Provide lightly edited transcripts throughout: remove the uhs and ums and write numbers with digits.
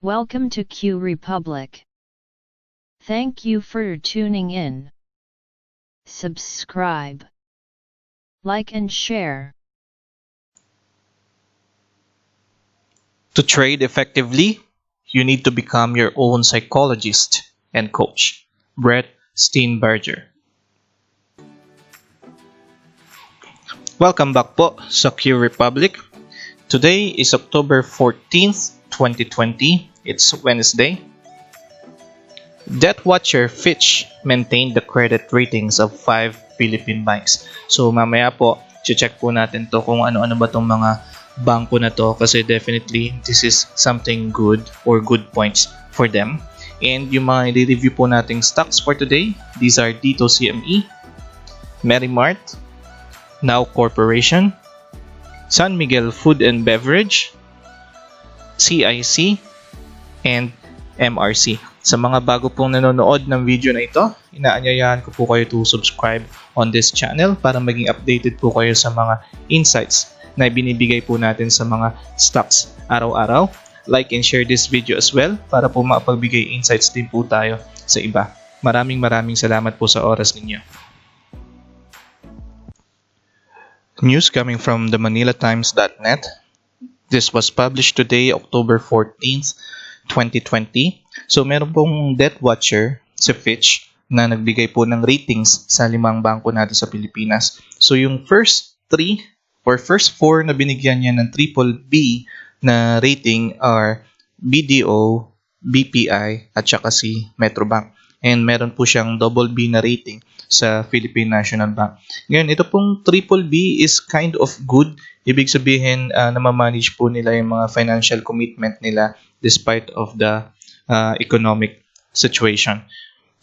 Welcome to QRepublic. Thank you for tuning in. Subscribe, like and share. To trade effectively, you need to become your own psychologist and coach. Brett Steenberger. Welcome back po sa QRepublic. Today is October 14th, 2020. It's Wednesday. Debt watcher Fitch maintained the credit ratings of 5 Philippine banks. So mamaya po, check po natin to kung ano-ano ba tong mga bangko na to kasi definitely this is something good or good points for them. And yung mga i-review po nating stocks for today, these are Dito CME, Merimart, Now Corporation, San Miguel Food and Beverage, CIC, and MRC. Sa mga bago pong nanonood ng video na ito, inaanyayahan ko po kayo to subscribe on this channel para maging updated po kayo sa mga insights na binibigay po natin sa mga stocks araw-araw. Like and share this video as well para po makapagbigay insights din po tayo sa iba. Maraming salamat po sa oras ninyo. News coming from the ManilaTimes.net. This was published today, October 14th, 2020. So meron pong debt watcher si Fitch na nagbigay po ng ratings sa 5 bangko natin sa Pilipinas. So yung first 4 na binigyan niya ng triple B na rating are BDO, BPI at saka si Metrobank. And meron po siyang double B na rating sa Philippine National Bank. Ngayon, ito pong triple B is kind of good. Ibig sabihin, namamanage po nila yung mga financial commitment nila despite of the economic situation.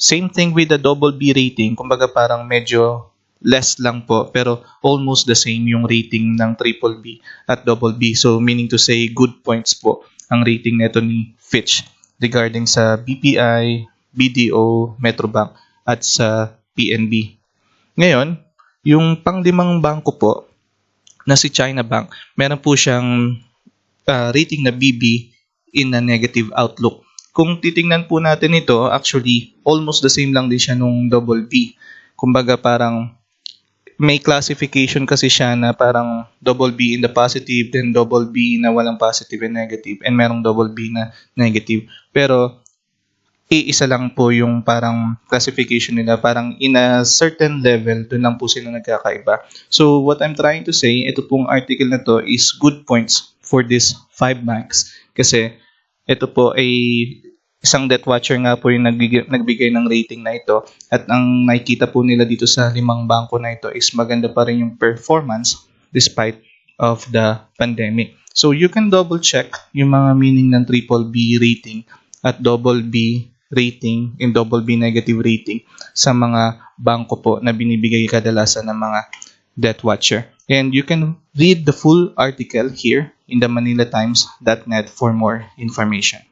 Same thing with the double B rating. Kumbaga parang medyo less lang po pero almost the same yung rating ng triple B at double B. So meaning to say good points po ang rating nito ni Fitch regarding sa BPI, BDO, Metrobank at sa PNB. Ngayon, yung pang-5 bangko po na si China Bank, meron po siyang rating na BB in a negative outlook. Kung titingnan po natin ito, actually almost the same lang din siya nung double B. Kumbaga parang may classification kasi siya na parang double B in the positive, then double B na walang positive and negative, and merong double B na negative. Pero iisa lang po yung parang classification nila, parang in a certain level, doon lang po sila nagkakaiba. So what I'm trying to say, ito pong article na to is good points for these 5 banks. Kasi ito po ay isang debt watcher nga po yung nagbigay ng rating na ito at ang nakikita po nila dito sa 5 bangko na ito is maganda pa rin yung performance despite of the pandemic. So you can double check yung mga meaning ng triple B rating at double B rating and double B negative rating sa mga bangko po na binibigay kadalasan ng mga debt watcher. And you can read the full article here in the ManilaTimes.net for more information.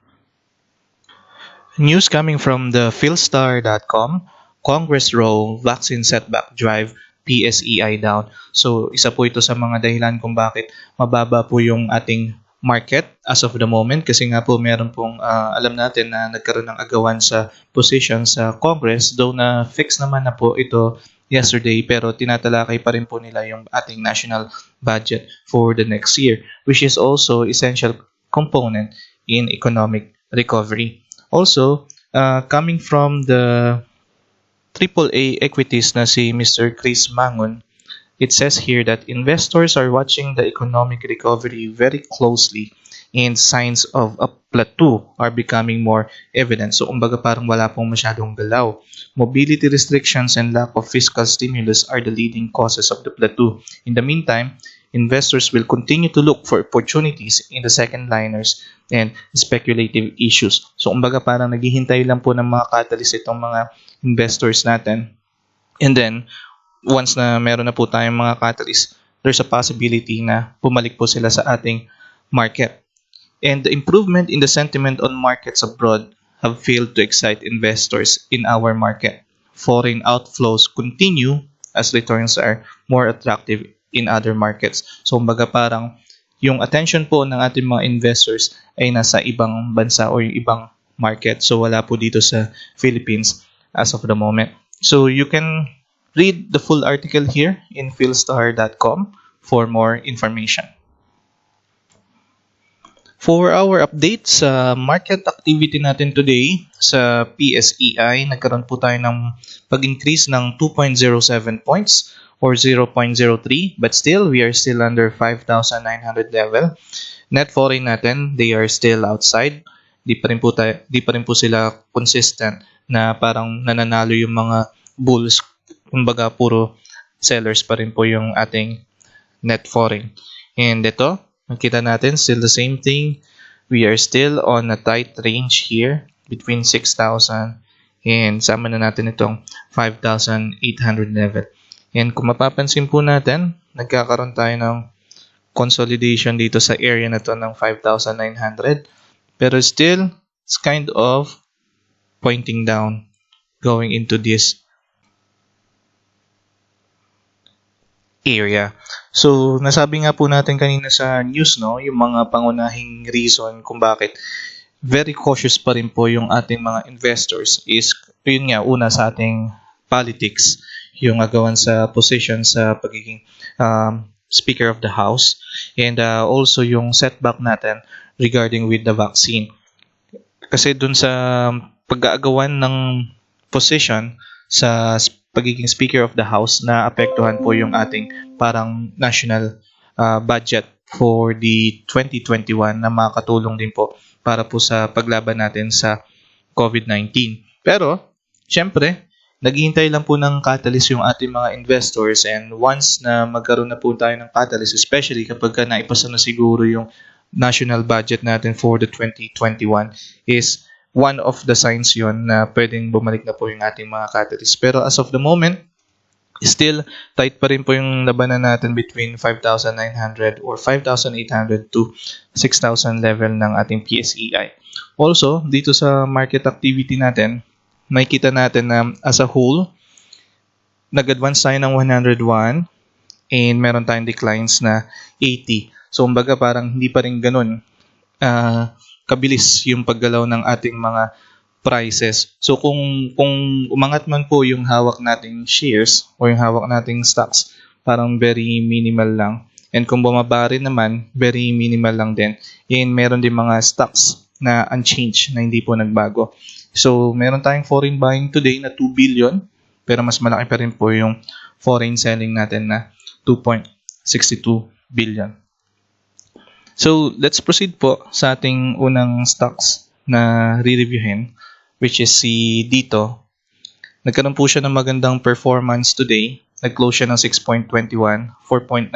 News coming from the philstar.com, Congress row vaccine setback drive PSEI down. So isa po ito sa mga dahilan kung bakit mababa po yung ating market as of the moment kasi nga po meron pong alam natin na nagkaroon ng agawan sa position sa Congress, though na fix naman na po ito yesterday pero tinatalakay pa rin po nila yung ating national budget for the next year, which is also essential component in economic recovery. Also, coming from the AAA equities na si Mr. Chris Mangon, it says here that investors are watching the economic recovery very closely and signs of a plateau are becoming more evident. So, kumbaga parang wala pong masyadong galaw. Mobility restrictions and lack of fiscal stimulus are the leading causes of the plateau. In the meantime, investors will continue to look for opportunities in the second liners and speculative issues. So, kumbaga parang naghihintay lang po ng mga catalyst itong mga investors natin. And then, once na meron na po tayong mga catalyst, there's a possibility na bumalik po sila sa ating market. And the improvement in the sentiment on markets abroad have failed to excite investors in our market. Foreign outflows continue as returns are more attractive in other markets. So, kumbaga parang yung attention po ng ating mga investors ay nasa ibang bansa o yung ibang market. So wala po dito sa Philippines as of the moment. So you can read the full article here in philstar.com for more information. For our update sa market activity natin today sa PSEI, nagkaroon po tayo ng pag-increase ng 2.07 points or 0.03, but still we are still under 5,900 level. Net foreign natin, they are still outside. Di pa rin po sila consistent na parang nananalo yung mga bulls. Kumbaga puro sellers pa rin po yung ating net foreign. And ito, makita natin still the same thing. We are still on a tight range here between 6,000 and sama na natin itong 5,800 level. And kung mapapansin po natin, nagkakaroon tayo ng consolidation dito sa area na to ng 5,900. Pero still, it's kind of pointing down going into this area. So, nasabi nga po natin kanina sa news, no, yung mga pangunahing reason kung bakit very cautious pa rin po yung ating mga investors is, yun nga, una sa ating politics, yung agawan sa position sa pagiging Speaker of the House, and also yung setback natin regarding with the vaccine. Kasi dun sa pag-aagawan ng position sa pagiging Speaker of the House, na apektuhan po yung ating parang national budget for the 2021 na makakatulong din po para po sa paglaban natin sa COVID-19. Pero, syempre, naghihintay lang po ng catalyst yung ating mga investors, and once na magkaroon na po tayo ng catalyst, especially kapag naipasa na siguro yung national budget natin for the 2021, is one of the signs yon na pwedeng bumalik na po yung ating mga catalyst. Pero as of the moment, still tight pa rin po yung labanan natin between 5,900 or 5,800 to 6,000 level ng ating PSEI. Also, dito sa market activity natin, makikita natin na as a whole, nag-advance tayo ng 101 and meron tayong declines na 80. So, kumbaga parang hindi pa rin ganun kabilis yung paggalaw ng ating mga prices. So, kung umangat man po yung hawak nating shares o yung hawak nating stocks, parang very minimal lang. And kung bumaba rin naman, very minimal lang din. And meron din mga stocks na unchanged, na hindi po nagbago. So, meron tayong foreign buying today na 2 billion, pero mas malaki pa rin po yung foreign selling natin na 2.62 billion. So, let's proceed po sa ating unang stocks na re-reviewin, which is si Dito. Nagkaroon po siya ng magandang performance today. Nag-close siya ng 6.21, 4.19%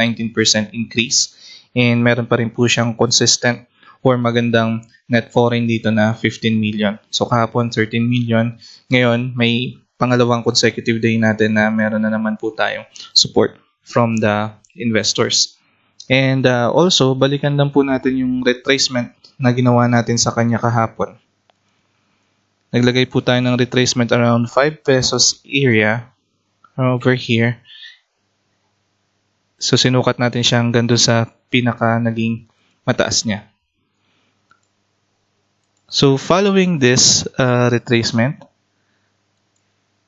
increase. And meron pa rin po siyang consistent or magandang net foreign dito na 15 million. So kahapon 13 million. Ngayon may pangalawang consecutive day natin na meron na naman po tayong support from the investors. And also balikan lang po natin yung retracement na ginawa natin sa kanya kahapon. Naglagay po tayo ng retracement around 5 pesos area over here. So sinukat natin siya hanggang doon sa pinaka naging mataas niya. So, following this retracement,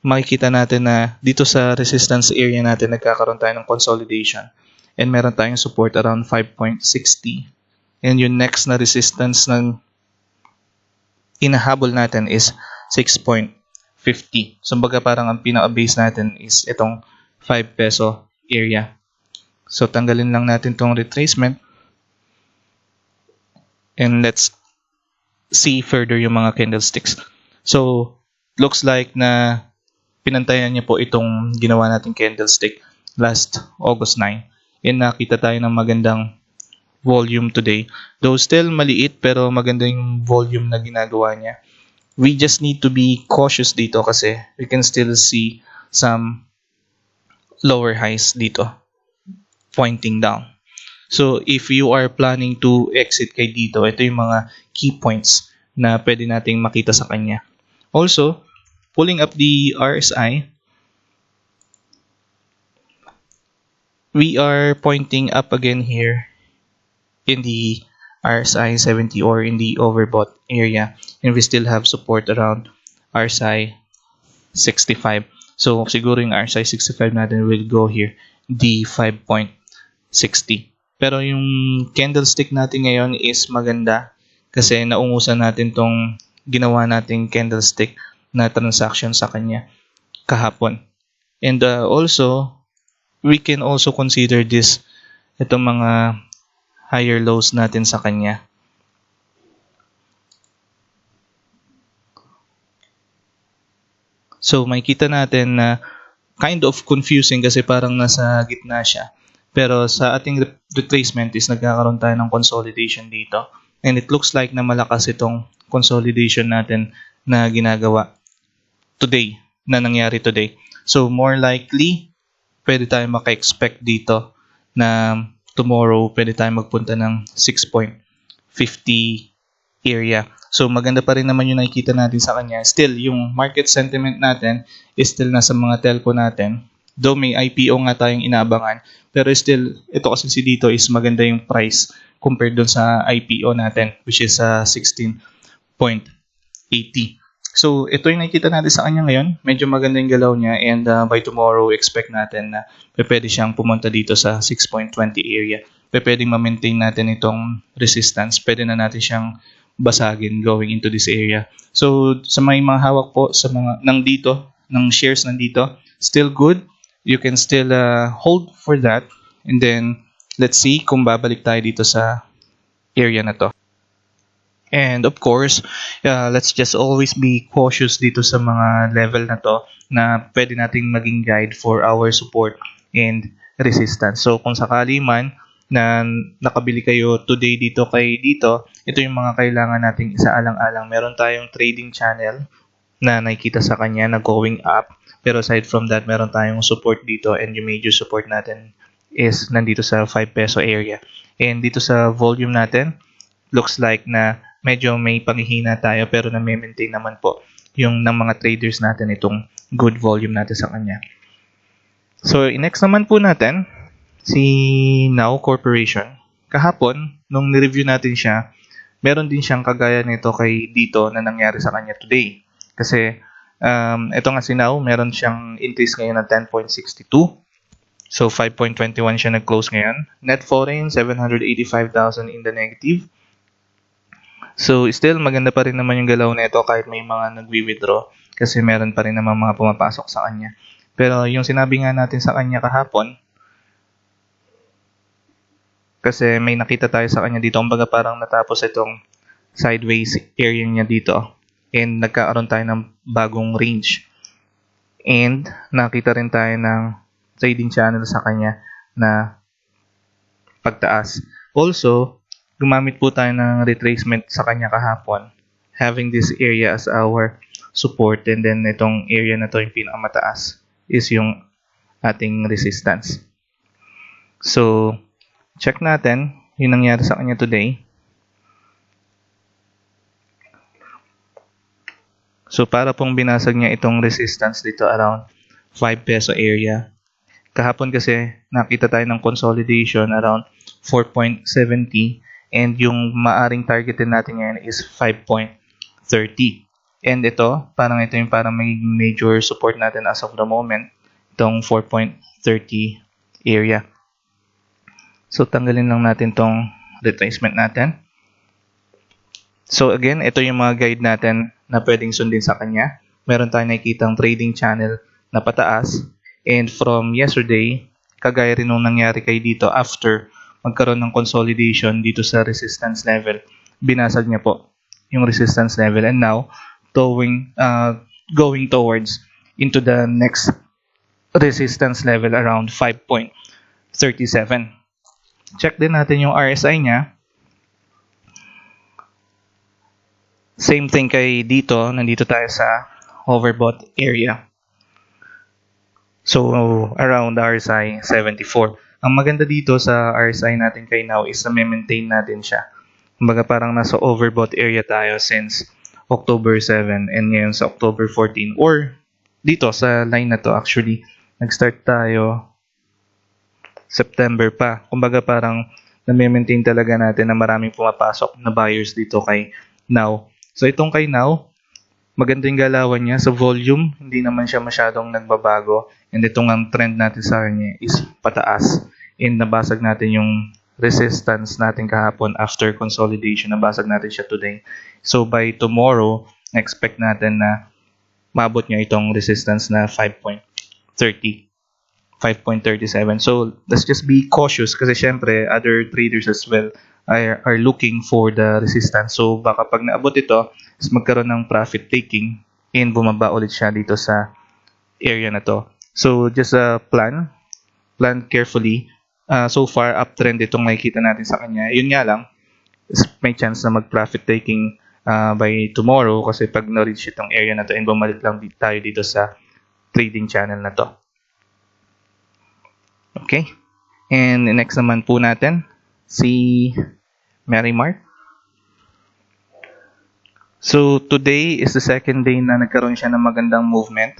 makikita natin na dito sa resistance area natin nagkakaroon tayo ng consolidation. And meron tayong support around 5.60. And yung next na resistance na inahabol natin is 6.50. So, baga parang ang pinaka-base natin is itong 5 peso area. So, tanggalin lang natin itong retracement. And let's see further yung mga candlesticks. So, looks like na pinantayan niya po itong ginawa nating candlestick last August 9. And nakita tayo ng magandang volume today. Though still maliit, pero maganda yung volume na ginagawa niya. We just need to be cautious dito kasi we can still see some lower highs dito pointing down. So, if you are planning to exit kay dito, ito yung mga key points na pwede nating makita sa kanya. Also, pulling up the RSI, we are pointing up again here in the RSI 70 or in the overbought area, and we still have support around RSI 65. So siguro yung RSI 65 natin will go here, the 5.60. Pero yung candlestick natin ngayon is maganda kasi naungusan natin tong ginawa nating candlestick na transaction sa kanya kahapon. And also, we can also consider itong mga higher lows natin sa kanya. So makikita natin na kind of confusing kasi parang nasa gitna siya. Pero sa ating retracement is nagkakaroon tayo ng consolidation dito. And it looks like na malakas itong consolidation natin na ginagawa today, na nangyari today. So more likely, pwede tayo maka-expect dito na tomorrow pwede tayo magpunta ng 6.50 area. So maganda pa rin naman yung nakikita natin sa kanya. Still, yung market sentiment natin is still nasa mga telco natin. Though may IPO nga tayong inaabangan, pero still, ito kasi si dito is maganda yung price compared dun sa IPO natin, which is 16.80. So ito yung nakikita natin sa kanya ngayon. Medyo maganda yung galaw niya, and by tomorrow, expect natin na pwede siyang pumunta dito sa 6.20 area. Pwedeng ma-maintain natin itong resistance. Pwede na natin siyang basagin going into this area. So sa may mga hawak po sa mga ng shares nandito, still good. You can still hold for that, and then let's see kung babalik tayo dito sa area na to. And of course, let's just always be cautious dito sa mga level na to na pwede nating maging guide for our support and resistance. So kung sakali man na nakabili kayo today dito, ito yung mga kailangan nating isaalang-alang. Meron tayong trading channel na nakikita sa kanya na going up. Pero aside from that, meron tayong support dito, and yung major support natin is nandito sa 5 peso area. And dito sa volume natin, looks like na medyo may panghihina tayo, pero na-maintain naman po yung ng mga traders natin itong good volume natin sa kanya. So next naman po natin si Now Corporation. Kahapon, nung ni-review natin siya, meron din siyang kagaya nito kay dito na nangyari sa kanya today. Kasi ito nga si Now, meron siyang increase ngayon ng 10.62. So 5.21 siya nag-close ngayon. Net foreign, 785,000 in the negative. So still, maganda pa rin naman yung galaw nito kahit may mga nagwi-withdraw kasi meron pa rin naman mga pumapasok sa kanya. Pero yung sinabi nga natin sa kanya kahapon, kasi may nakita tayo sa kanya dito, kumbaga parang natapos itong sideways area niya dito. And nagkaroon tayo ng bagong range. And nakita rin tayo ng trading channel sa kanya na pagtaas. Also, gumamit po tayo ng retracement sa kanya kahapon, having this area as our support, and then itong area na to yung pinakamataas is yung ating resistance. So, check natin yung nangyari sa kanya today. So para pong binasag niya itong resistance dito around 5 peso area. Kahapon kasi nakita tayo ng consolidation around 4.70, and yung maaring targetin natin ngayon is 5.30. And ito yung parang magiging major support natin as of the moment, itong 4.30 area. So tanggalin lang natin tong retracement natin. So again, ito yung mga guide natin na pwedeng sundin sa kanya. Meron tayong nakikitang trading channel na pataas. And from yesterday, kagaya rin nung nangyari kay dito after magkaroon ng consolidation dito sa resistance level, binasag niya po yung resistance level. And now, going towards into the next resistance level around 5.37. Check din natin yung RSI niya. Same thing kay dito, nandito tayo sa overbought area. So, around RSI 74. Ang maganda dito sa RSI natin kay Now is na maintain natin siya. Kumbaga parang nasa overbought area tayo since October 7 and ngayon sa October 14. Or dito sa line na to actually, nag-start tayo September pa. Kumbaga parang na-maintain talaga natin na maraming pumapasok na buyers dito kay Now. So itong kay Now, maganda yung galawan niya sa volume, hindi naman siya masyadong nagbabago. And itong ang trend natin sa kanya is pataas. And nabasag natin yung resistance natin kahapon after consolidation. Nabasag natin siya today. So by tomorrow, expect natin na maabot niya itong resistance na 5.30, 5.37. So let's just be cautious kasi syempre other traders as well are looking for the resistance. So baka pag naabot ito, is magkaroon ng profit taking and bumaba ulit siya dito sa area na to. So just plan carefully. So far uptrend itong makikita natin sa kanya. Yun nga lang, may chance na mag-profit taking by tomorrow kasi pag na-reach itong area na to and bumalik lang tayo dito sa trading channel na to. Okay. And next naman po natin si Mary Mark. So today is the second day na nagkaroon siya ng magandang movement.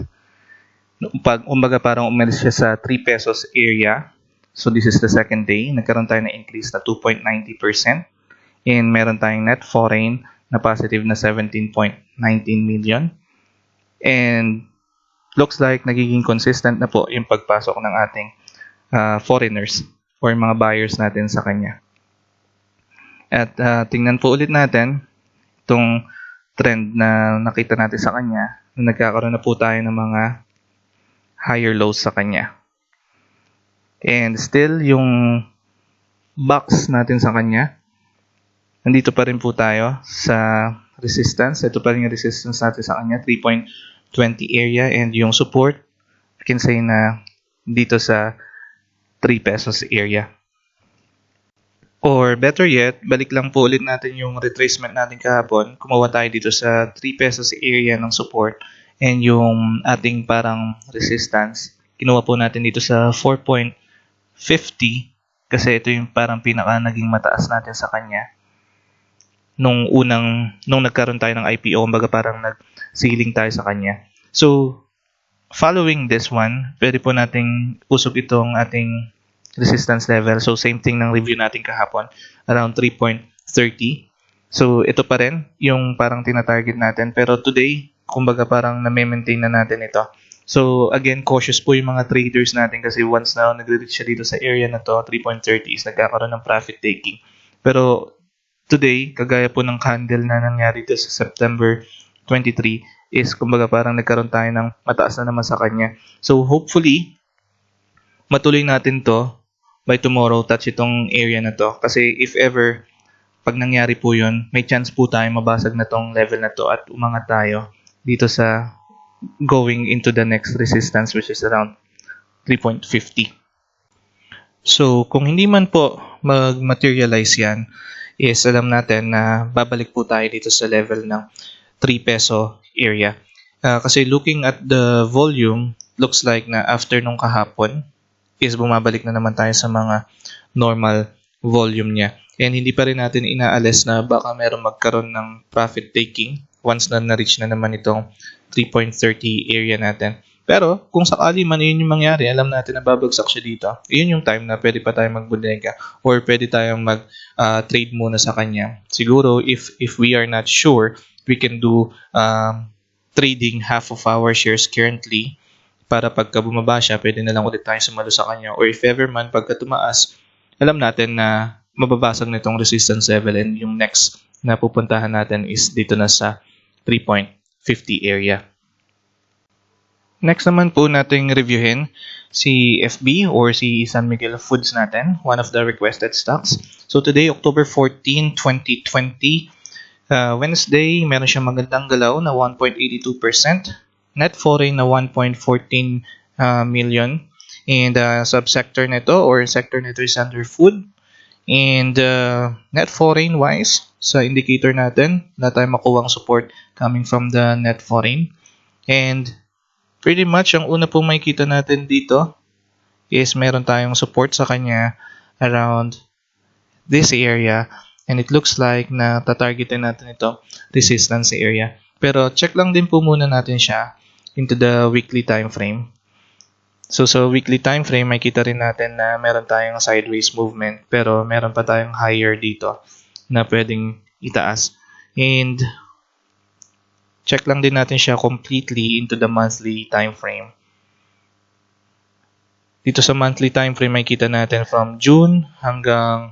Umbaga parang umalis siya sa 3 pesos area. So this is the second day. Nagkaroon tayo na increase na 2.90%. And meron tayong net foreign na positive na 17.19 million. And looks like nagiging consistent na po yung pagpasok ng ating foreigners or mga buyers natin sa kanya. At tingnan po ulit natin itong trend na nakita natin sa kanya na nagkakaroon na po tayo ng mga higher lows sa kanya. And still, yung box natin sa kanya, nandito pa rin po tayo sa resistance. Ito pa rin yung resistance natin sa kanya, 3.20 area. And yung support, I can say na dito sa 3 pesos area. Or better yet, balik lang po ulit natin yung retracement natin kahapon. Kumuha tayo dito sa 3 pesos area ng support and yung ating parang resistance. Kinuha po natin dito sa 4.50 kasi ito yung parang pinaka naging mataas natin sa kanya. Nung nagkaroon tayo ng IPO, kumbaga parang nag-ceiling tayo sa kanya. So, following this one, pwede po nating usog itong ating resistance level. So, same thing ng review natin kahapon, around 3.30. So, ito pa rin yung parang tinatarget natin. Pero today, kumbaga parang na-maintain na natin ito. So, again, cautious po yung mga traders natin kasi once na nagre-reach siya dito sa area na to, 3.30 is nagkakaroon ng profit taking. Pero today, kagaya po ng candle na nangyari dito sa September 23, is kumbaga parang nagkaroon tayo ng mataas na naman sa kanya. So, hopefully, matuloy natin to by tomorrow, touch itong area na to. Kasi if ever, pag nangyari po yun, may chance po tayo mabasag na tong level na to at umangat tayo dito sa going into the next resistance which is around 3.50. So, kung hindi man po mag-materialize yan, is alam natin na babalik po tayo dito sa level ng 3 peso area. Kasi looking at the volume, looks like na after nung kahapon, is bumabalik na naman tayo sa mga normal volume niya. And hindi pa rin natin inaalis na baka meron magkaroon ng profit taking once na na-reach na naman itong 3.30 area natin. Pero kung sakali man yun yung mangyari, alam natin na babagsak siya dito. Yun yung time na pwede pa tayong magbudega or pwede tayong mag-trade muna sa kanya. Siguro if we are not sure, we can do trading half of our shares currently para pagka bumaba siya, pwede na lang ulit tayo sumalo sa kanya. Or if ever man, pagka tumaas, alam natin na mababasag na itong resistance level and yung next na pupuntahan natin is dito na sa 3.50 area. Next naman po nating reviewin si FB or si San Miguel Foods natin, one of the requested stocks. So today, October 14, 2020, Wednesday, meron siyang magandang galaw na 1.82%. Net foreign na 1.14 million. And subsector nito or sector nito is under food. And net foreign wise, sa indicator natin, na tayo makuwang support coming from the net foreign. And pretty much, ang una pong makikita natin dito is meron tayong support sa kanya around this area. And it looks like na tatargetin natin ito resistance area. Pero check lang din po muna natin siya into the weekly time frame. So sa weekly time frame, makita rin natin na meron tayong sideways movement pero meron pa tayong higher dito na pwedeng itaas. And check lang din natin siya completely into the monthly time frame. Dito sa monthly time frame, makita natin from June hanggang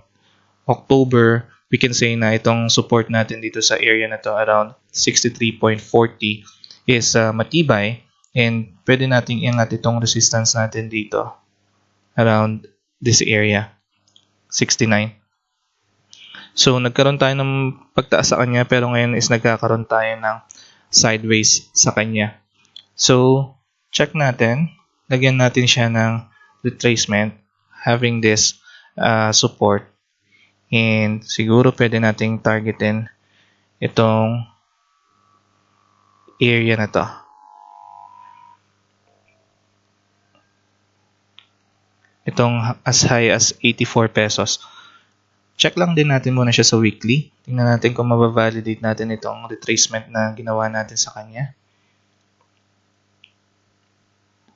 October, we can say na itong support natin dito sa area na to around 63.40 is matibay. And pwede nating iangat itong resistance natin dito around this area, 69. So, nagkaroon tayo ng pagtaas sa kanya pero ngayon is nagkakaroon tayo ng sideways sa kanya. So, check natin. Lagyan natin siya ng retracement having this support. And siguro pwede nating targetin itong area na to. Itong as high as 84 pesos. Check lang din natin muna siya sa weekly. Tingnan natin kung mabavalidate natin itong retracement na ginawa natin sa kanya.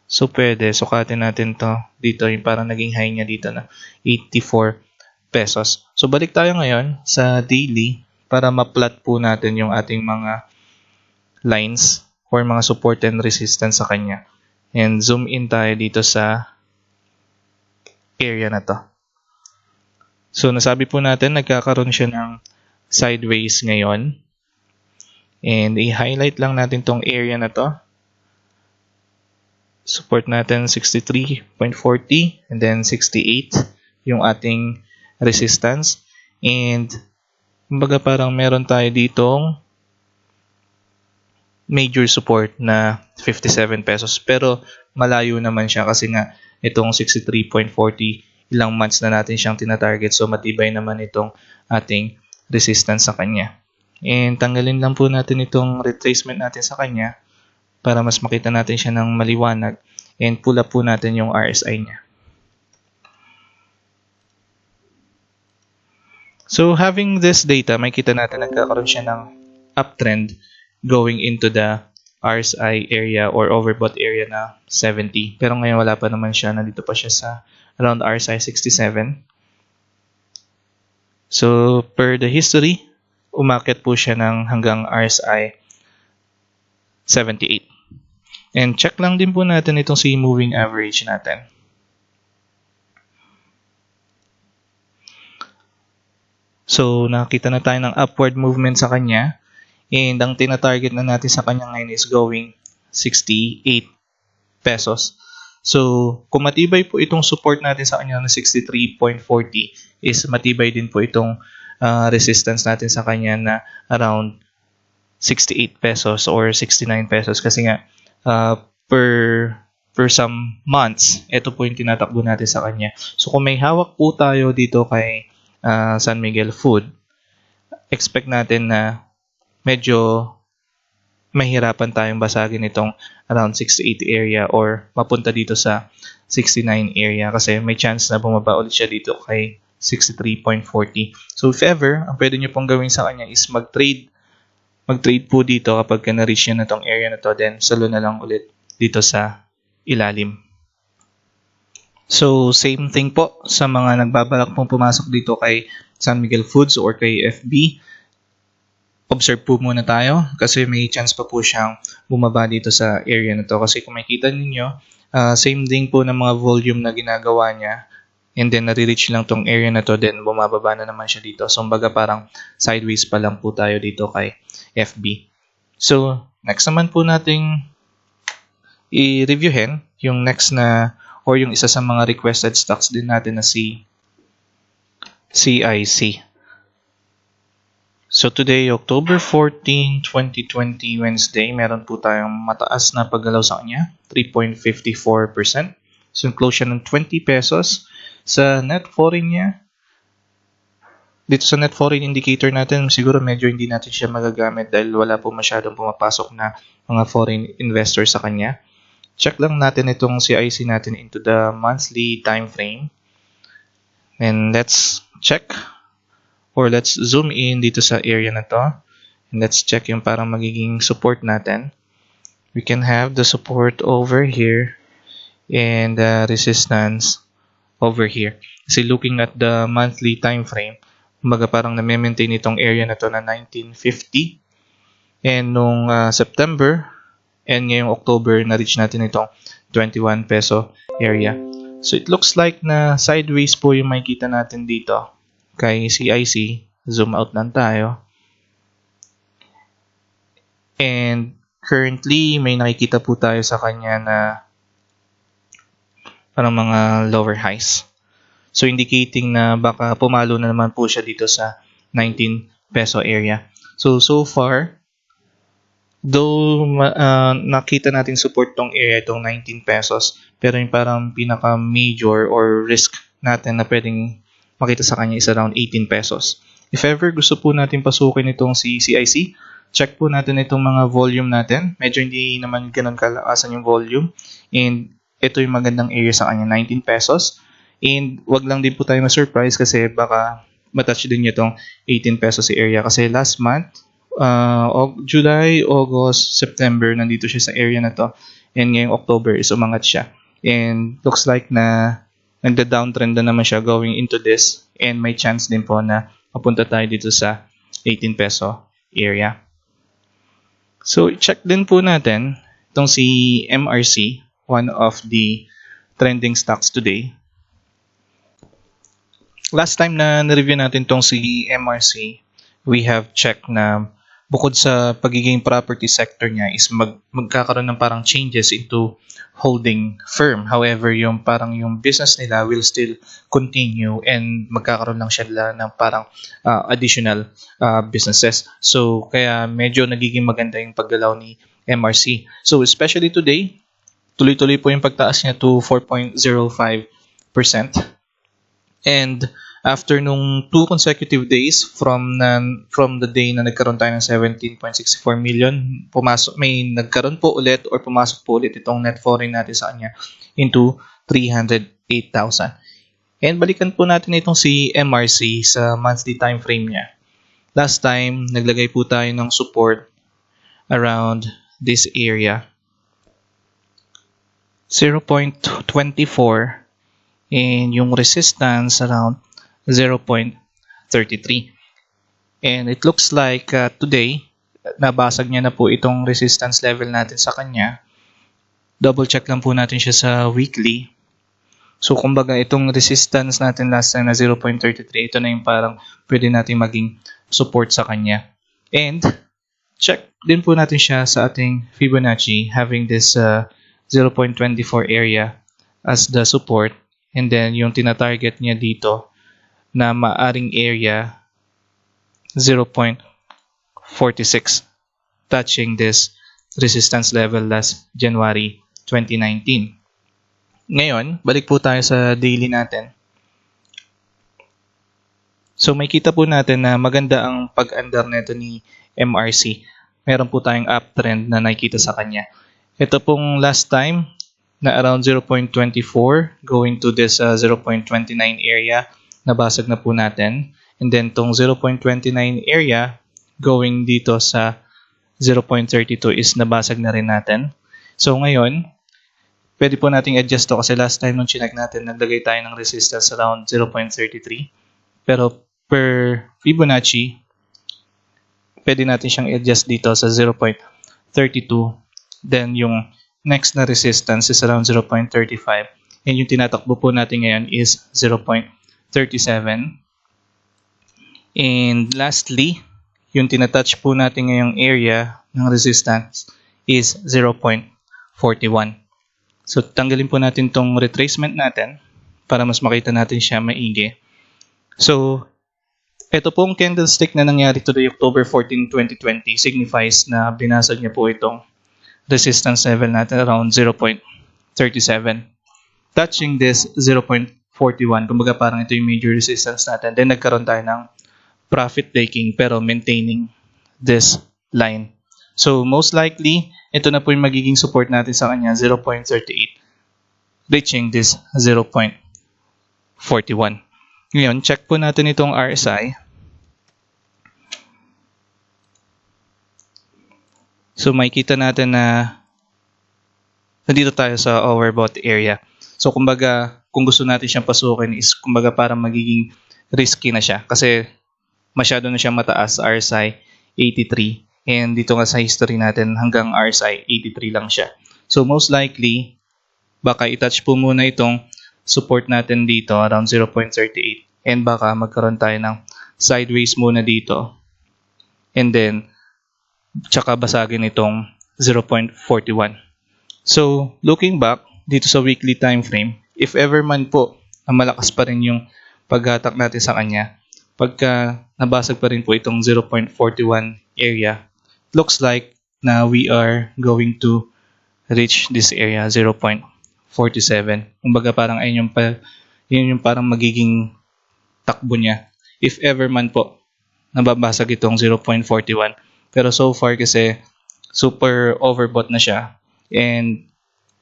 So pwede, sukatin natin to dito, yung parang naging high niya dito na 84 pesos. So balik tayo ngayon sa daily para ma-plot po natin yung ating mga lines or mga support and resistance sa kanya. And zoom in tayo dito sa area na to. So nasabi po natin nagkakaroon siya ng sideways ngayon. And i-highlight lang natin tong area na to. Support natin 63.40 and then 68 yung ating resistance. And kumbaga parang meron tayo ditong major support na 57 pesos. Pero malayo naman siya kasi nga itong 63.40 ilang months na natin siyang tinatarget. So matibay naman itong ating resistance sa kanya. And tanggalin lang po natin itong retracement natin sa kanya para mas makita natin siya ng maliwanag. And pull up po natin yung RSI niya. So having this data, makita natin nagkakaroon siya ng uptrend going into the RSI area or overbought area na 70. Pero ngayon wala pa naman siya. Nandito pa siya sa around RSI 67. So per the history, umakyat po siya ng hanggang RSI 78. And check lang din po natin itong si moving average natin. So nakita na tayo ng upward movement sa kanya. And ang tina-target na natin sa kanya ngayon is going 68 pesos. So, kung matibay po itong support natin sa kanya na 63.40 is matibay din po itong resistance natin sa kanya na around 68 pesos or 69 pesos. Kasi nga, per some months, ito po yung tinatakbo natin sa kanya. So, kung may hawak po tayo dito kay San Miguel Food, expect natin na medyo mahirapan tayong basagin itong around 68 area or mapunta dito sa 69 area kasi may chance na bumaba ulit siya dito kay 63.40. So if ever, ang pwede nyo pong gawin sa kanya is mag-trade po dito kapag na-reach nyo na itong area na to, then salo na lang ulit dito sa ilalim. So same thing po sa mga nagbabalak pong pumasok dito kay San Miguel Foods or kay FB. Observe po muna tayo kasi may chance pa po siyang bumaba dito sa area na to. Kasi kung makikita ninyo, same din po ng mga volume na ginagawa niya. And then nare-reach lang tong area na to, then bumababa na naman siya dito. So baga parang sideways pa lang po tayo dito kay FB. So next naman po nating i-reviewin yung next na or yung isa sa mga requested stocks din natin na si CIC. So today, October 14, 2020, Wednesday, meron po tayong mataas na paggalaw sa kanya, 3.54%. So close siya ng 20 pesos. Sa net foreign niya, dito sa net foreign indicator natin, siguro medyo hindi natin siya magagamit dahil wala po masyadong pumapasok na mga foreign investors sa kanya. Check lang natin itong CIC natin into the monthly time frame. And let's check. Or let's zoom in dito sa area na to. And let's check yung parang magiging support natin. We can have the support over here. and resistance over here. Kasi looking at the monthly time frame, kumbaga parang na-maintain itong area na to na 1950. And nung September and ngayong October, na-reach natin itong 21 peso area. So it looks like na sideways po yung makikita natin dito kay CIC. Zoom out lang tayo. And currently, may nakikita po tayo sa kanya na parang mga lower highs. So indicating na baka pumalo na naman po siya dito sa 19 peso area. So far, though nakita natin support tong area, itong 19 pesos, pero yung parang pinaka-major or risk natin na pwedeng makita sa kanya is around 18 pesos. If ever gusto po natin pasukin itong si CIC, check po natin itong mga volume natin. Medyo hindi naman ganun kalakasan yung volume. And ito yung magandang area sa kanya, 19 pesos. And wag lang din po tayo ma-surprise kasi baka matouch din niya itong 18 pesos area. Kasi last month, July, August, September, nandito siya sa area na to. And ngayong October is umangat siya. And looks like na nagda-downtrend na naman siya going into this. And may chance din po na mapunta tayo dito sa 18 peso area. So, check din po natin itong si MRC, one of the trending stocks today. Last time na na-review natin itong si MRC, we have checked na bukod sa pagiging property sector niya is magkakaroon ng parang changes into holding firm. However, yung parang yung business nila will still continue and magkakaroon lang siya ng parang additional businesses. So, kaya medyo nagiging maganda yung paggalaw ni MRC. So, especially today, tuloy-tuloy po yung pagtaas niya to 4.05%. And after nung 2 consecutive days from the day na nagkaroon tayo ng 17.64 million, may nagkaroon po ulit or pumasok po ulit itong net foreign natin sa kanya into 308,000. And balikan po natin itong si MRC sa monthly time frame niya. Last time, naglagay po tayo ng support around this area. 0.24 and yung resistance around 0.33. And it looks like today, nabasag niya na po itong resistance level natin sa kanya. Double check lang po natin siya sa weekly. So kumbaga itong resistance natin last time na 0.33, ito na yung parang pwede natin maging support sa kanya. And check din po natin siya sa ating Fibonacci, having this 0.24 area as the support. And then yung tina-target niya dito na maaring area 0.46, touching this resistance level last January 2019. Ngayon, balik po tayo sa daily natin. So may kita po natin na maganda ang pag-andar nito ni MRC. Meron po tayong uptrend na nakikita sa kanya. Ito pong last time na around 0.24 going to this 0.29 area, nabasag na po natin. And then tong 0.29 area going dito sa 0.32 is nabasag na rin natin. So ngayon, pwede po nating adjust to kasi last time nung chinek natin, naglagay tayo ng resistance around 0.33. Pero per Fibonacci, pwede natin siyang adjust dito sa 0.32. Then yung next na resistance is around 0.35. And yung tinatakbo po natin ngayon is 0.37. And lastly, yung tinatouch po natin ngayong area ng resistance is 0.41. So tanggalin po natin tong retracement natin para mas makita natin siya maigi. So ito pong candlestick na nangyari today, October 14, 2020, signifies na binasag niya po itong resistance level natin around 0.37. Touching this 0.41, kumbaga parang ito yung major resistance natin. Then nagkaroon tayo ng profit taking pero maintaining this line. So most likely, ito na po yung magiging support natin sa kanya, 0.38, reaching this 0.41. Ngayon, check po natin itong RSI. So makikita natin na nandito tayo sa overbought area. So kumbaga, kung gusto natin siyang pasukin is kumbaga parang magiging risky na siya kasi masyado na siyang mataas, RSI 83, and dito nga sa history natin hanggang RSI 83 lang siya. So most likely, baka i-touch po muna itong support natin dito around 0.38 and baka magkaroon tayo ng sideways muna dito and then tsaka basagin itong 0.41. So looking back dito sa weekly time frame, if ever man po na malakas pa rin yung paghatak natin sa kanya, pagka nabasag pa rin po itong 0.41 area, looks like na we are going to reach this area 0.47. Kumbaga parang ayun yung parang magiging takbo niya if ever man po nababasag itong 0.41. Pero so far kasi super overbought na siya and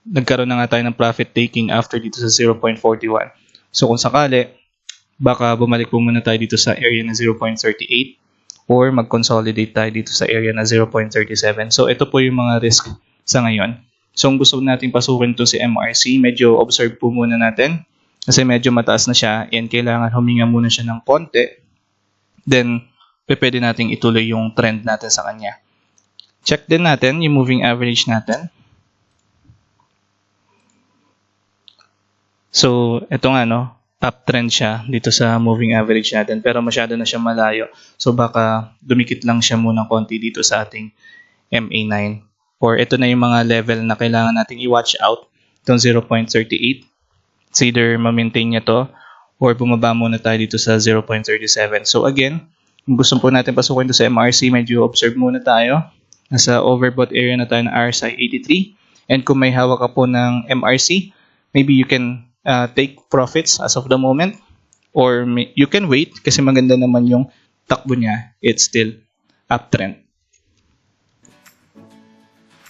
nagkaroon na nga tayo ng profit taking after dito sa 0.41. So kung sakali, baka bumalik po muna tayo dito sa area na 0.38 or mag-consolidate tayo dito sa area na 0.37. So ito po yung mga risk sa ngayon. So kung gusto natin pasukin ito si MRC, medyo observe po muna natin kasi medyo mataas na siya and kailangan huminga muna siya ng konti. Then pwede nating ituloy yung trend natin sa kanya. Check din natin yung moving average natin. So ito nga uptrend siya dito sa moving average natin pero masyado na siya malayo. So baka dumikit lang siya muna konti dito sa ating MA9. Or ito na yung mga level na kailangan nating i-watch out. Itong 0.38. It's either ma-maintain niya to or bumaba muna tayo dito sa 0.37. So again, kung gusto po natin pasukin to sa MRC, medyo observe muna tayo. Nasa overbought area na tayo ng RSI 83. And kung may hawak ka po ng MRC, maybe you can take profits as of the moment or you can wait kasi maganda naman yung takbo niya. It's still uptrend.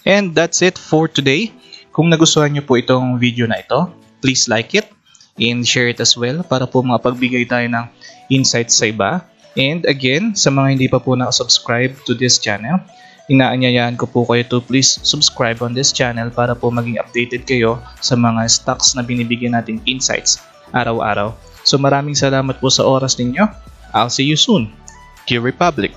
And that's it for today. Kung nagustuhan niyo po itong video na ito, please like it and share it as well para po makapagbigay tayo ng insights sa iba. And again, sa mga hindi pa po nakasubscribe to this channel, inaanyayahan ko po kayo to please subscribe on this channel para po maging updated kayo sa mga stocks na binibigyan nating insights araw-araw. So maraming salamat po sa oras ninyo. I'll see you soon. QRepubliC.